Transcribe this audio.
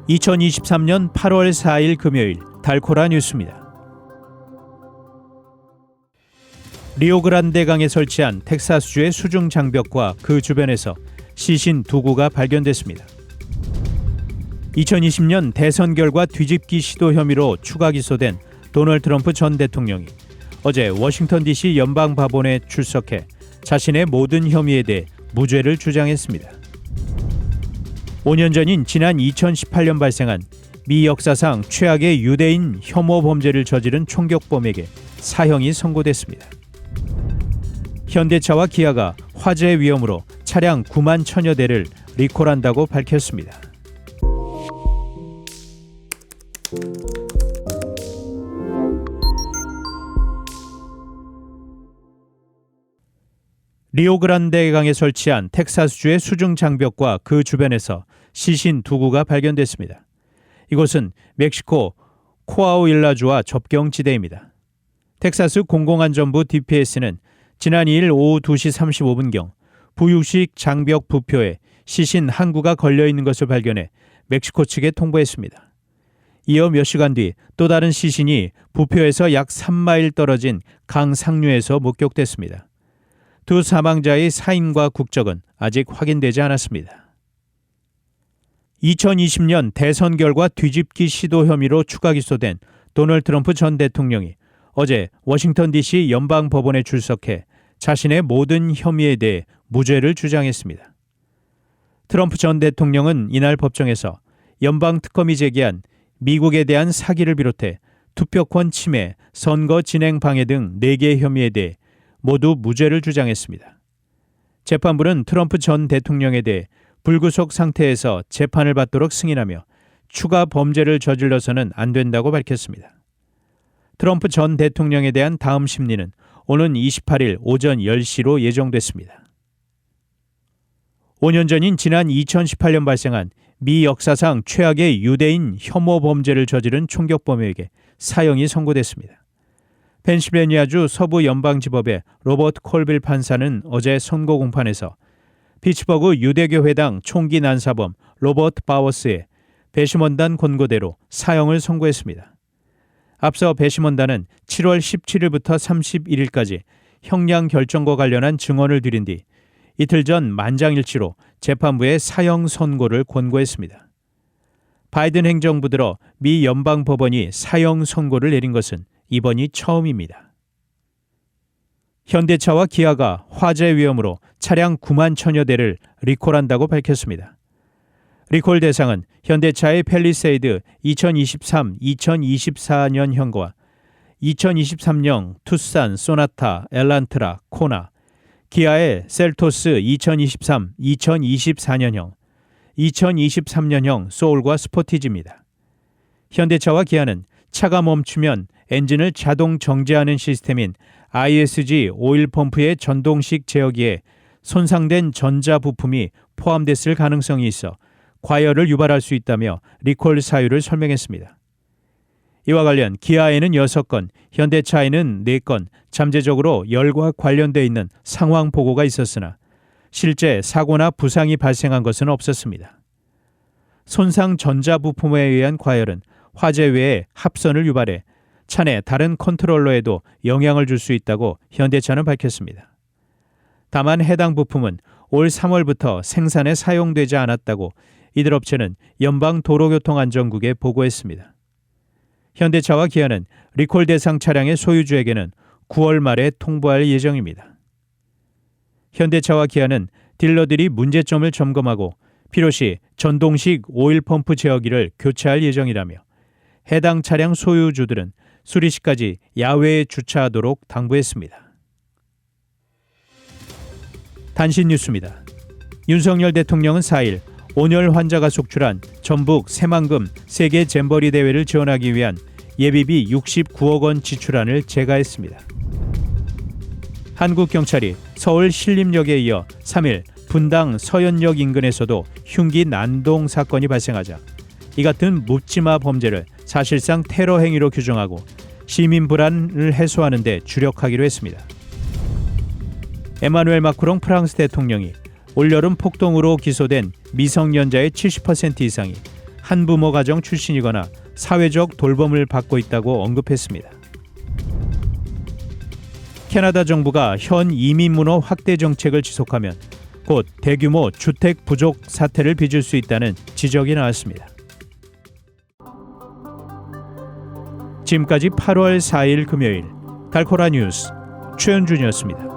2023년 8월 4일 금요일 달코라 뉴스입니다. 리오그란데 강에 설치한 텍사스주의 수중 장벽과 그 주변에서 시신 2구가 발견됐습니다. 2020년 대선 결과 뒤집기 시도 혐의로 추가 기소된 도널드 트럼프 전 대통령이 어제 워싱턴 DC 연방법원에 출석해 자신의 모든 혐의에 대해 무죄를 주장했습니다. 5년 전인 지난 2018년 발생한 미 역사상 최악의 유대인 혐오 범죄를 저지른 총격범에게 사형이 선고됐습니다. 현대차와 기아가 화재 위험으로 차량 9만 1000여 대를 리콜한다고 밝혔습니다. 리오그란데 강에 설치한 텍사스주의 수중 장벽과 그 주변에서 시신 2구가 발견됐습니다. 이곳은 멕시코 코아후일라주와 접경지대입니다. 텍사스 공공안전부 DPS는 지난 2일 오후 2시 35분경 부유식 장벽 부표에 시신 1구가 걸려있는 것을 발견해 멕시코 측에 통보했습니다. 이어 몇 시간 뒤 또 다른 시신이 부표에서 약 3마일 떨어진 강 상류에서 목격됐습니다. 두 사망자의 사인과 국적은 아직 확인되지 않았습니다. 2020년 대선 결과 뒤집기 시도 혐의로 추가 기소된 도널드 트럼프 전 대통령이 어제 워싱턴 DC 연방법원에 출석해 자신의 모든 혐의에 대해 무죄를 주장했습니다. 트럼프 전 대통령은 이날 법정에서 연방특검이 제기한 미국에 대한 사기를 비롯해 투표권 침해, 선거 진행 방해 등 4개의 혐의에 대해 모두 무죄를 주장했습니다. 재판부는 트럼프 전 대통령에 대해 불구속 상태에서 재판을 받도록 승인하며 추가 범죄를 저질러서는 안 된다고 밝혔습니다. 트럼프 전 대통령에 대한 다음 심리는 오는 28일 오전 10시로 예정됐습니다. 5년 전인 지난 2018년 발생한 미 역사상 최악의 유대인 혐오 범죄를 저지른 총격범에게 사형이 선고됐습니다. 펜실베니아주 서부 연방지법의 로버트 콜빌 판사는 어제 선고 공판에서 피츠버그 유대교회당 총기 난사범 로버트 바워스의 배심원단 권고대로 사형을 선고했습니다. 앞서 배심원단은 7월 17일부터 31일까지 형량 결정과 관련한 증언을 드린 뒤 이틀 전 만장일치로 재판부에 사형 선고를 권고했습니다. 바이든 행정부 들어 미 연방법원이 사형 선고를 내린 것은 이번이 처음입니다. 현대차와 기아가 화재 위험으로 차량 9만 1000여 대를 리콜한다고 밝혔습니다. 리콜 대상은 현대차의 팰리세이드 2023-2024년형과 2023년 투싼, 소나타, 엘란트라, 코나, 기아의 셀토스 2023-2024년형, 2023년형 소울과 스포티지입니다. 현대차와 기아는 차가 멈추면 엔진을 자동 정지하는 시스템인 ISG 오일 펌프의 전동식 제어기에 손상된 전자 부품이 포함됐을 가능성이 있어 과열을 유발할 수 있다며 리콜 사유를 설명했습니다. 이와 관련 기아에는 6건, 현대차에는 4건 잠재적으로 열과 관련돼 있는 상황 보고가 있었으나 실제 사고나 부상이 발생한 것은 없었습니다. 손상 전자 부품에 의한 과열은 화재 외에 합선을 유발해 차 내 다른 컨트롤러에도 영향을 줄 수 있다고 현대차는 밝혔습니다. 다만 해당 부품은 올 3월부터 생산에 사용되지 않았다고 이들 업체는 연방도로교통안전국에 보고했습니다. 현대차와 기아는 리콜 대상 차량의 소유주에게는 9월 말에 통보할 예정입니다. 현대차와 기아는 딜러들이 문제점을 점검하고 필요시 전동식 오일 펌프 제어기를 교체할 예정이라며 해당 차량 소유주들은 수리 시까지 야외에 주차하도록 당부했습니다. 단신 뉴스입니다. 윤석열 대통령은 4일 온열 환자가 속출한 전북 새만금 세계 잼버리 대회를 지원하기 위한 예비비 69억 원 지출안을 제가했습니다. 한국경찰이 서울 신림역에 이어 3일 분당 서현역 인근에서도 흉기 난동 사건이 발생하자 이 같은 묻지마 범죄를 사실상 테러 행위로 규정하고 시민 불안을 해소하는 데 주력하기로 했습니다. 에마누엘 마크롱 프랑스 대통령이 올여름 폭동으로 기소된 미성년자의 70% 이상이 한부모 가정 출신이거나 사회적 돌봄을 받고 있다고 언급했습니다. 캐나다 정부가 현 이민 문호 확대 정책을 지속하면 곧 대규모 주택 부족 사태를 빚을 수 있다는 지적이 나왔습니다. 지금까지 8월 4일 금요일 달코라 뉴스 최현준이었습니다.